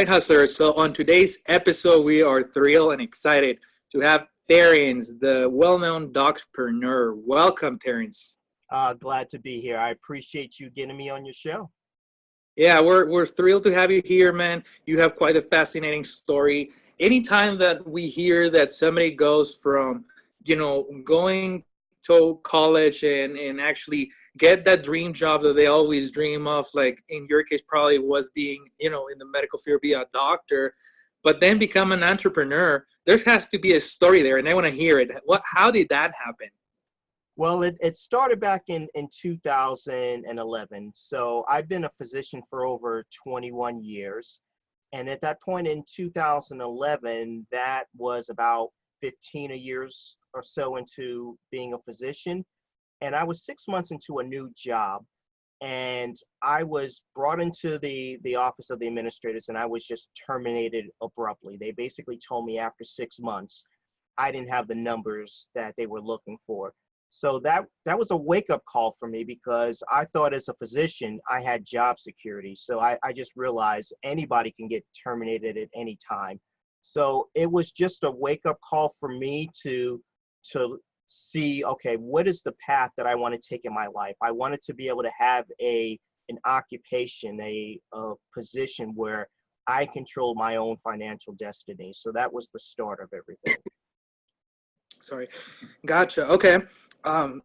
right, hustlers. So on today's episode, we are thrilled and excited to have Terence, the well-known docpreneur. Welcome, Terence. Glad to be here. I appreciate you getting me on your show. Yeah, we're thrilled to have you here, man. You have quite a fascinating story. Anytime that we hear that somebody goes from, going to college and actually get that dream job that they always dream of, like in your case, probably was being, in the medical field, be a doctor, but then become an entrepreneur. There has to be a story there, and I want to hear it. How did that happen? Well, it started back in 2011. So I've been a physician for over 21 years. And at that point in 2011, that was about 15 years or so into being a physician. And I was 6 months into a new job. And I was brought into the office of the administrators, and I was just terminated abruptly. They basically told me after 6 months, I didn't have the numbers that they were looking for. So that was a wake-up call for me, because I thought as a physician, I had job security. So I just realized anybody can get terminated at any time. So it was just a wake-up call for me to see, okay, what is the path that I want to take in my life? I wanted to be able to have an occupation, a position where I control my own financial destiny. So that was the start of everything. Sorry. Gotcha. Okay. Um,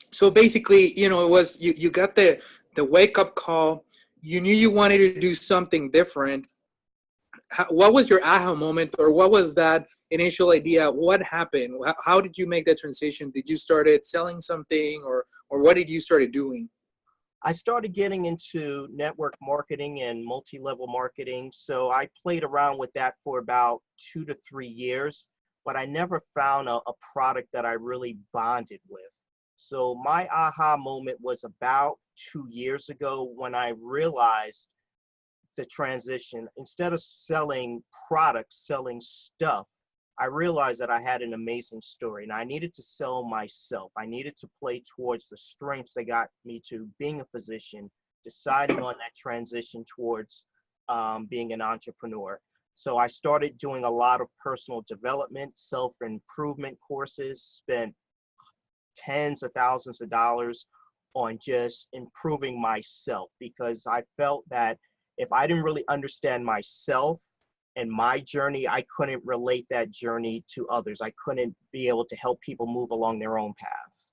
so basically, it was you got the wake up call. You knew you wanted to do something different. What was your aha moment, or what was that initial idea? What happened? How did you make that transition? Did you started selling something, or what did you started doing? I started getting into network marketing and multi-level marketing. So I played around with that for about 2 to 3 years, but I never found a product that I really bonded with. So my aha moment was about 2 years ago, when I realized the transition. Instead of selling products, selling stuff, I realized that I had an amazing story, and I needed to sell myself. I needed to play towards the strengths that got me to being a physician, deciding on that transition towards being an entrepreneur. So I started doing a lot of personal development, self-improvement courses, spent tens of thousands of dollars on just improving myself, because I felt that if I didn't really understand myself and my journey, I couldn't relate that journey to others. I couldn't be able to help people move along their own paths.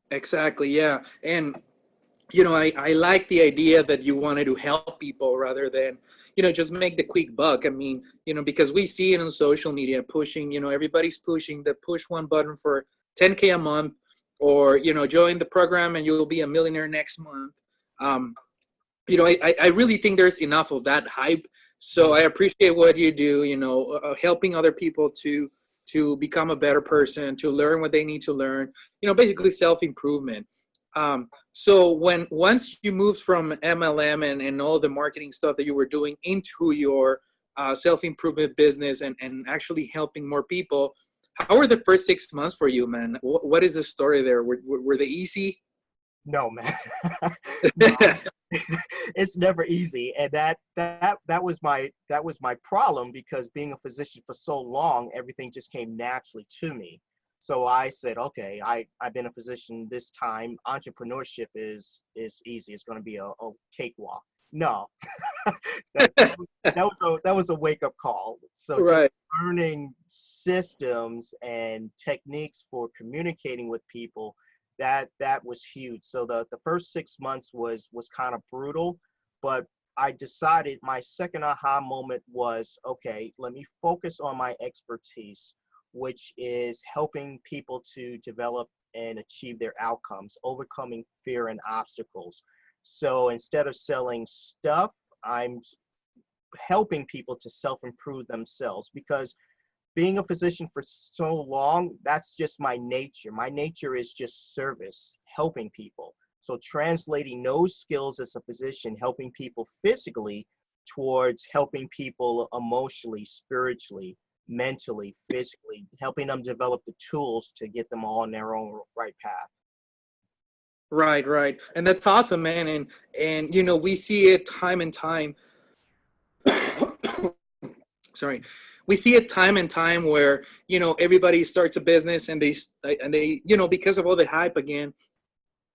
Exactly. Yeah. And I like the idea that you wanted to help people rather than, just make the quick buck. I mean, because we see it on social media pushing, everybody's pushing the push one button for 10K a month, or, join the program and you'll be a millionaire next month. Um, I really think there's enough of that hype. So I appreciate what you do, helping other people to become a better person, to learn what they need to learn, basically self-improvement. So once you moved from MLM and all the marketing stuff that you were doing into your self-improvement business and actually helping more people, how were the first 6 months for you, man? What is the story there? Were they easy? No, man. No. It's never easy, and that was my problem, because being a physician for so long, everything just came naturally to me. So I said, okay, I've been a physician this time. Entrepreneurship is easy. It's going to be a cakewalk. No, that was a wake up call. So just Right. learning systems and techniques for communicating with people, that was huge. So the first 6 months was kind of brutal, but I decided my second aha moment was, okay, let me focus on my expertise, which is helping people to develop and achieve their outcomes, overcoming fear and obstacles. So instead of selling stuff, I'm helping people to self-improve themselves, because being a physician for so long, that's just my nature. My nature is just service, helping people. So translating those skills as a physician, helping people physically, towards helping people emotionally, spiritually, mentally, physically, helping them develop the tools to get them all on their own right path. Right, right. And that's awesome, man. And we see it time and time. Sorry, we see it time and time where, everybody starts a business and they, because of all the hype again,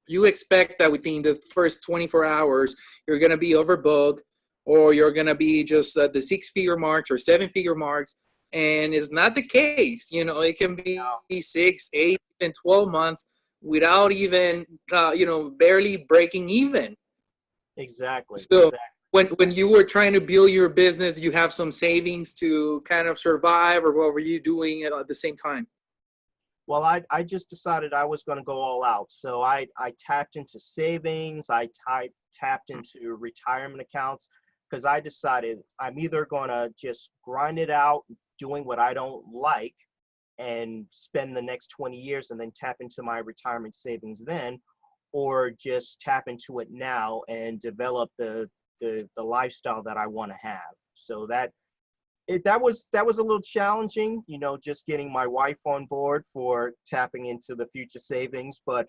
you expect that within the first 24 hours you're going to be overbooked, or you're going to be just at the 6 figure marks or 7 figure marks, and it's not the case. It can be 6, 8, and 12 months without even barely breaking even. Exactly, So exactly. when you were trying to build your business, you have some savings to kind of survive, or what were you doing at the same time? Well, I just decided I was going to go all out. So I tapped into savings, tapped into retirement accounts, because I decided I'm either going to just grind it out doing what I don't like and spend the next 20 years and then tap into my retirement savings then, or just tap into it now and develop the lifestyle that I want to have. So that was a little challenging, just getting my wife on board for tapping into the future savings. But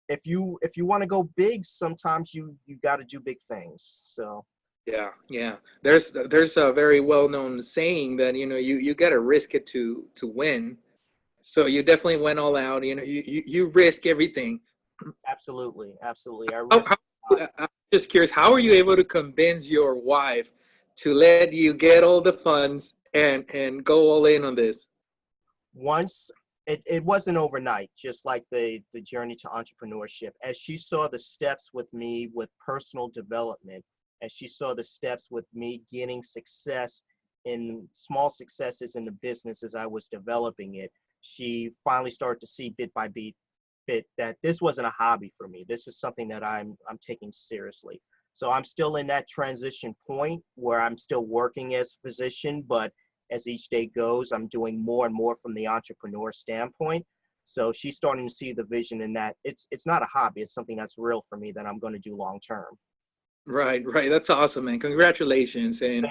if you want to go big, sometimes you got to do big things. So Yeah, yeah. There's a very well known saying that you gotta risk it to win. So you definitely went all out. You risk everything. absolutely, absolutely, I How, risk. how, I'm just curious, how are you able to convince your wife to let you get all the funds and go all in on this? Once it wasn't overnight, just like the journey to entrepreneurship. As she saw the steps with me with personal development, as she saw the steps with me gaining success in small successes in the business as I was developing it, she finally started to see bit by bit that this wasn't a hobby for me. This is something that I'm taking seriously. So I'm still in that transition point where I'm still working as a physician, but as each day goes, I'm doing more and more from the entrepreneur standpoint. So she's starting to see the vision in that it's not a hobby, it's something that's real for me that I'm going to do long term. Right, right. That's awesome, man. Congratulations. And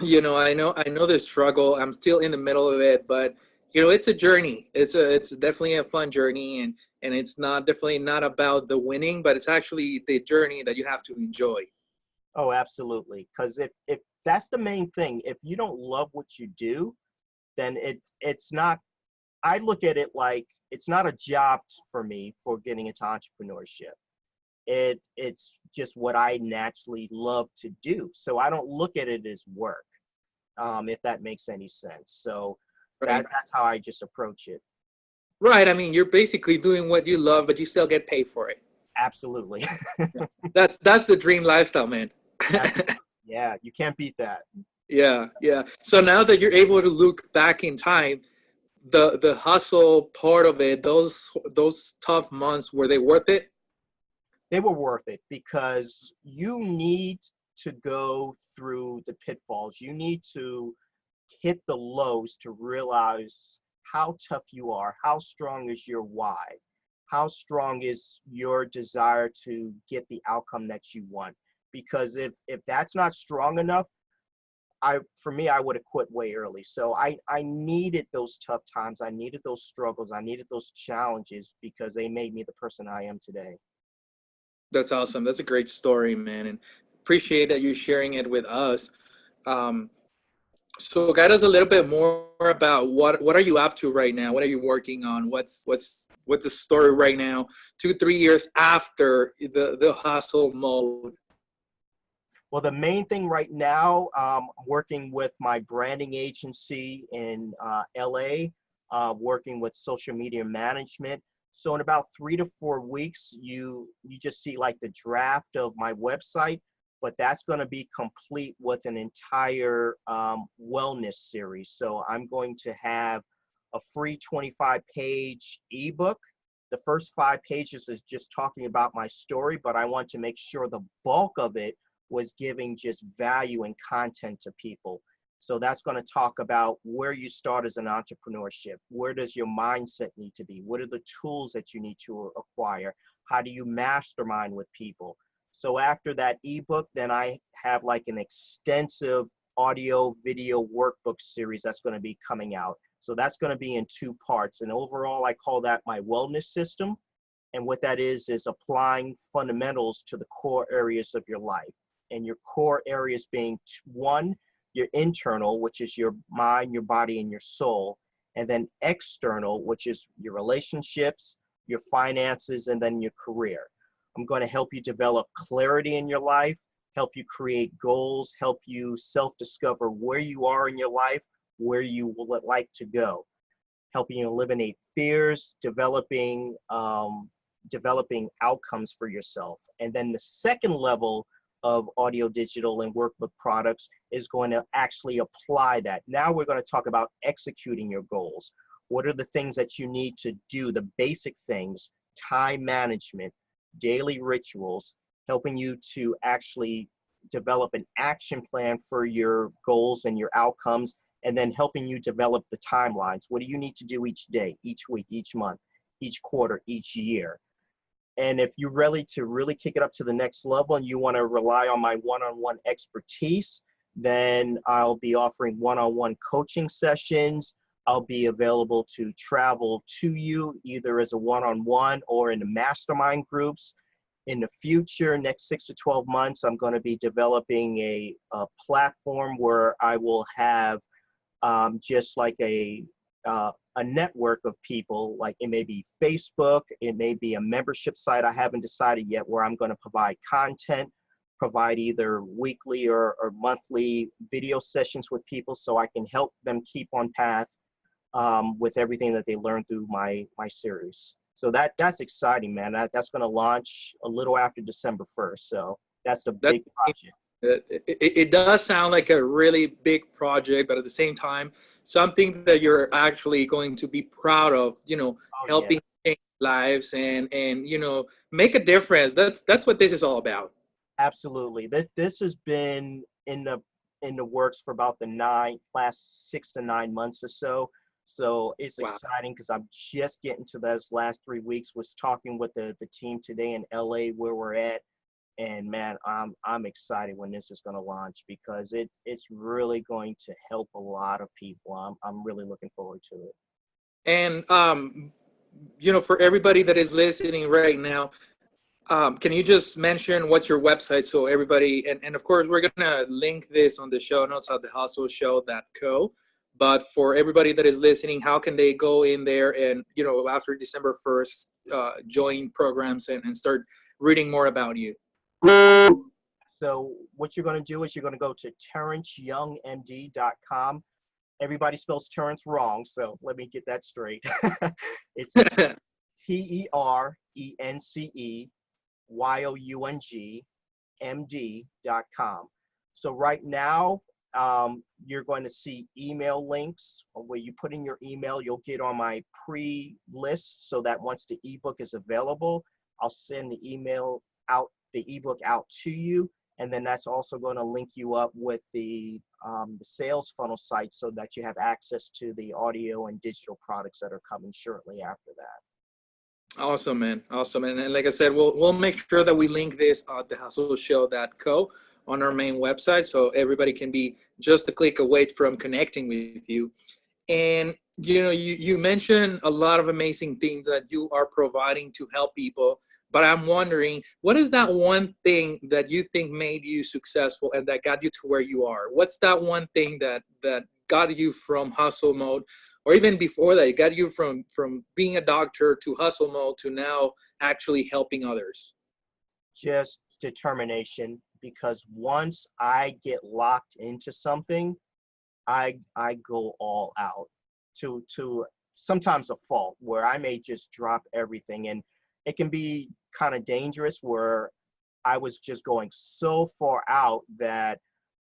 I know the struggle. I'm still in the middle of it, but it's a journey. It's definitely a fun journey, and it's not definitely not about the winning, but it's actually the journey that you have to enjoy. Oh, absolutely. Because if that's the main thing, if you don't love what you do, then it's not. I look at it like it's not a job for me for getting into entrepreneurship. It's just what I naturally love to do. So I don't look at it as work, if that makes any sense. So Right. that's how I just approach it. Right. I mean, you're basically doing what you love, but you still get paid for it. Absolutely. Yeah. That's the dream lifestyle, man. Absolutely. Yeah, you can't beat that. Yeah, yeah. So now that you're able to look back in time, the hustle part of it, those tough months, were they worth it? They were worth it because you need to go through the pitfalls. You need to hit the lows to realize how tough you are, how strong is your why, how strong is your desire to get the outcome that you want. Because if that's not strong enough, for me, I would have quit way early. So I needed those tough times. I needed those struggles. I needed those challenges because they made me the person I am today. That's awesome. That's a great story, man, and appreciate that you're sharing it with us. Um, so guide us a little bit more about what are you up to right now? What are you working on? What's the story right now? 2, 3 years after the hustle mode. Well, the main thing right now, working with my branding agency in LA, working with social media management. So in about 3 to 4 weeks, you just see like the draft of my website, but that's going to be complete with an entire wellness series. So I'm going to have a free 25-page ebook. The first 5 pages is just talking about my story, but I want to make sure the bulk of it was giving just value and content to people. So that's going to talk about where you start as an entrepreneurship. Where does your mindset need to be? What are the tools that you need to acquire? How do you mastermind with people? So after that ebook, then I have like an extensive audio video workbook series that's going to be coming out. So that's going to be in 2 parts. And overall, I call that my wellness system. And what that is applying fundamentals to the core areas of your life. And your core areas being one, your internal, which is your mind, your body, and your soul. And then external, which is your relationships, your finances, and then your career. I'm going to help you develop clarity in your life, help you create goals, help you self-discover where you are in your life, where you would like to go, helping you eliminate fears, developing outcomes for yourself. And then the second level of audio, digital, and workbook products is going to actually apply that. Now we're going to talk about executing your goals. What are the things that you need to do, the basic things, time management, daily rituals, helping you to actually develop an action plan for your goals and your outcomes, and then helping you develop the timelines. What do you need to do each day, each week, each month, each quarter, each year? And if you're ready to really kick it up to the next level and you want to rely on my one-on-one expertise, then I'll be offering one-on-one coaching sessions. I'll be available to travel to you either as a one-on-one or in the mastermind groups. In the future, next 6 to 12 months, I'm going to be developing a platform where I will have just like a network of people, like it may be Facebook, it may be a membership site, I haven't decided yet, where I'm going to provide content, provide either weekly or monthly video sessions with people so I can help them keep on path with everything that they learn through my series. So that's exciting, man. That's going to launch a little after December 1st. So that's the big project. It does sound like a really big project, but at the same time, something that you're actually going to be proud of, helping change lives and make a difference. That's what this is all about. Absolutely. This has been in the works for about the last 6 to 9 months or so. So it's exciting because I'm just getting to those last 3 weeks. Was talking with the team today in LA where we're at. And man, I'm excited when this is going to launch because it's really going to help a lot of people. I'm really looking forward to it. And for everybody that is listening right now, can you just mention what's your website so everybody, and of course we're gonna link this on the show notes at thehustleshow.co. But for everybody that is listening, how can they go in there and after December 1st join programs and start reading more about you? So what you're going to do is you're going to go to terenceyoungmd.com. Everybody spells Terence wrong, so let me get that straight. It's TERENCEYOUNGMD.com. So right now, you're going to see email links where you put in your email. You'll get on my pre-list so that once the ebook is available, I'll send the ebook out to you, and then that's also going to link you up with the sales funnel site so that you have access to the audio and digital products that are coming shortly after that. Awesome, man. Awesome. And like I said, we'll make sure that we link this at thehustleshow.co on our main website so everybody can be just a click away from connecting with you. And you mentioned a lot of amazing things that you are providing to help people. But I'm wondering, what is that one thing that you think made you successful and that got you to where you are? What's that one thing that got you from hustle mode, or even before that, it got you from being a doctor to hustle mode to now actually helping others? Just determination, because once I get locked into something, I go all out to sometimes a fault where I may just drop everything, and it can be kind of dangerous where I was just going so far out that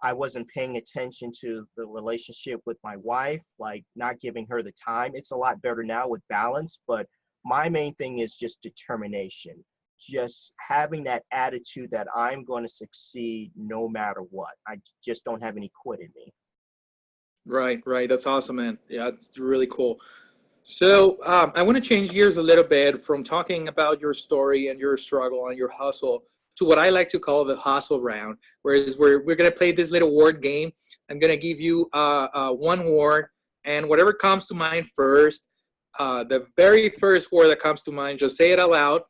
I wasn't paying attention to the relationship with my wife, like not giving her the time. It's a lot better now with balance, but my main thing is just determination, just having that attitude that I'm going to succeed no matter what. I just don't have any quit in me. Right. That's awesome, man. Yeah, it's really cool. So I want to change gears a little bit from talking about your story and your struggle and your hustle to what I like to call the hustle round, whereas we're going to play this little word game. I'm going to give you one word, and whatever comes to mind first, the very first word that comes to mind, just say it out loud.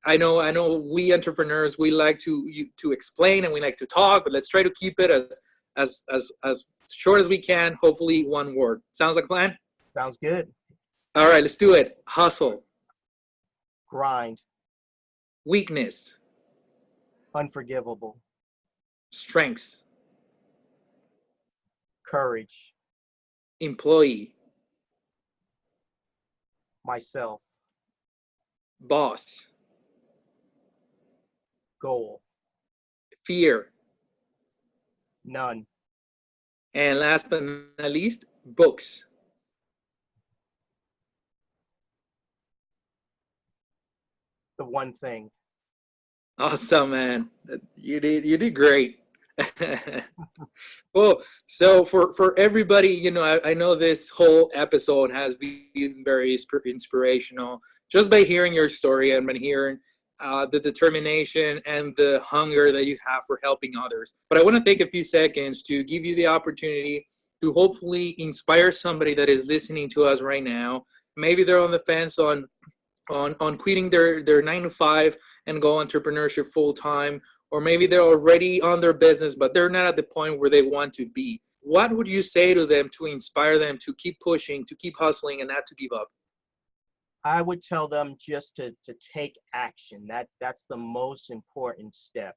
I know we entrepreneurs, we like to explain and we like to talk, but let's try to keep it as short as we can. Hopefully, one word. Sounds like a plan? Sounds good. All right, let's do it. Hustle. Grind. Weakness. Unforgivable. Strengths. Courage. Employee. Myself. Boss. Goal. Fear. None. And last but not least, books. The one thing. Awesome, man. You did great. Well, so for everybody, I know this whole episode has been very inspirational just by hearing your story and by hearing the determination and the hunger that you have for helping others. But I want to take a few seconds to give you the opportunity to hopefully inspire somebody that is listening to us right now. Maybe they're on the fence on quitting their 9 to 5 and go entrepreneurship full time, or maybe they're already on their business, but they're not at the point where they want to be. What would you say to them to inspire them to keep pushing, to keep hustling, and not to give up? I would tell them just to take action. That's the most important step.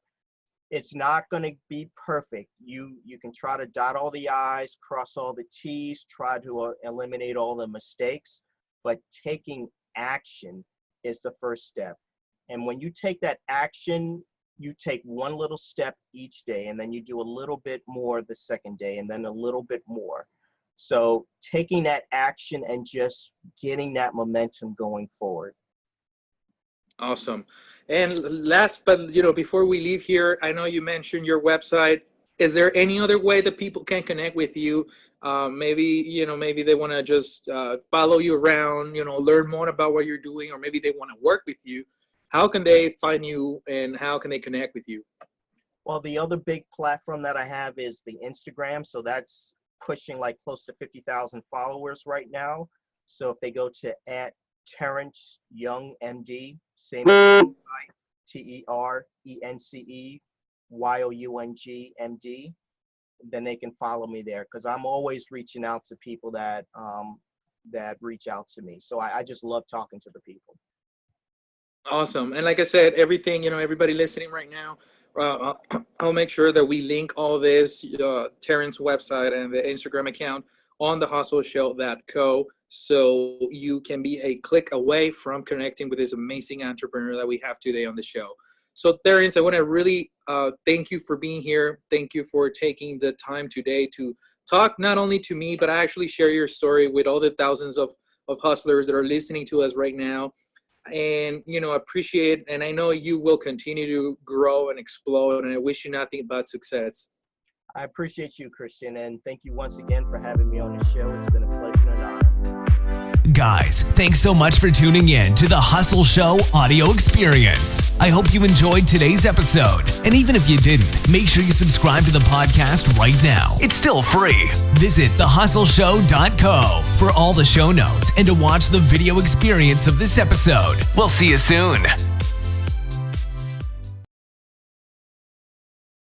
It's not going to be perfect. You can try to dot all the I's, cross all the T's, try to eliminate all the mistakes, but taking action is the first step. And when you take that action, you take one little step each day, and then you do a little bit more the second day, and then a little bit more. So taking that action and just getting that momentum going forward. Awesome. And last, but before we leave here, I know you mentioned your website. Is there any other way that people can connect with you? Maybe they want to just follow you around, learn more about what you're doing, or maybe they want to work with you. How can they find you and how can they connect with you? Well, the other big platform that I have is the Instagram. So that's pushing like close to 50,000 followers right now. So if they go to @Terence Young MD, same TERENCEYOUNG MD, then they can follow me there, because I'm always reaching out to people that reach out to me. So I just love talking to the people. Awesome. And like I said, everything, everybody listening right now, I'll make sure that we link all this, Terrence's website and the Instagram account on thehustleshow.co, so you can be a click away from connecting with this amazing entrepreneur that we have today on the show. So Terence, I want to really thank you for being here. Thank you for taking the time today to talk not only to me, but actually share your story with all the thousands of hustlers that are listening to us right now. And, appreciate, and I know you will continue to grow and explode, and I wish you nothing but success. I appreciate you, Christian, and thank you once again for having me on the show. It's been a pleasure and an honor. Guys, thanks so much for tuning in to the Hustle Show audio experience. I hope you enjoyed today's episode. And even if you didn't, make sure you subscribe to the podcast right now. It's still free. Visit thehustleshow.co for all the show notes and to watch the video experience of this episode. We'll see you soon.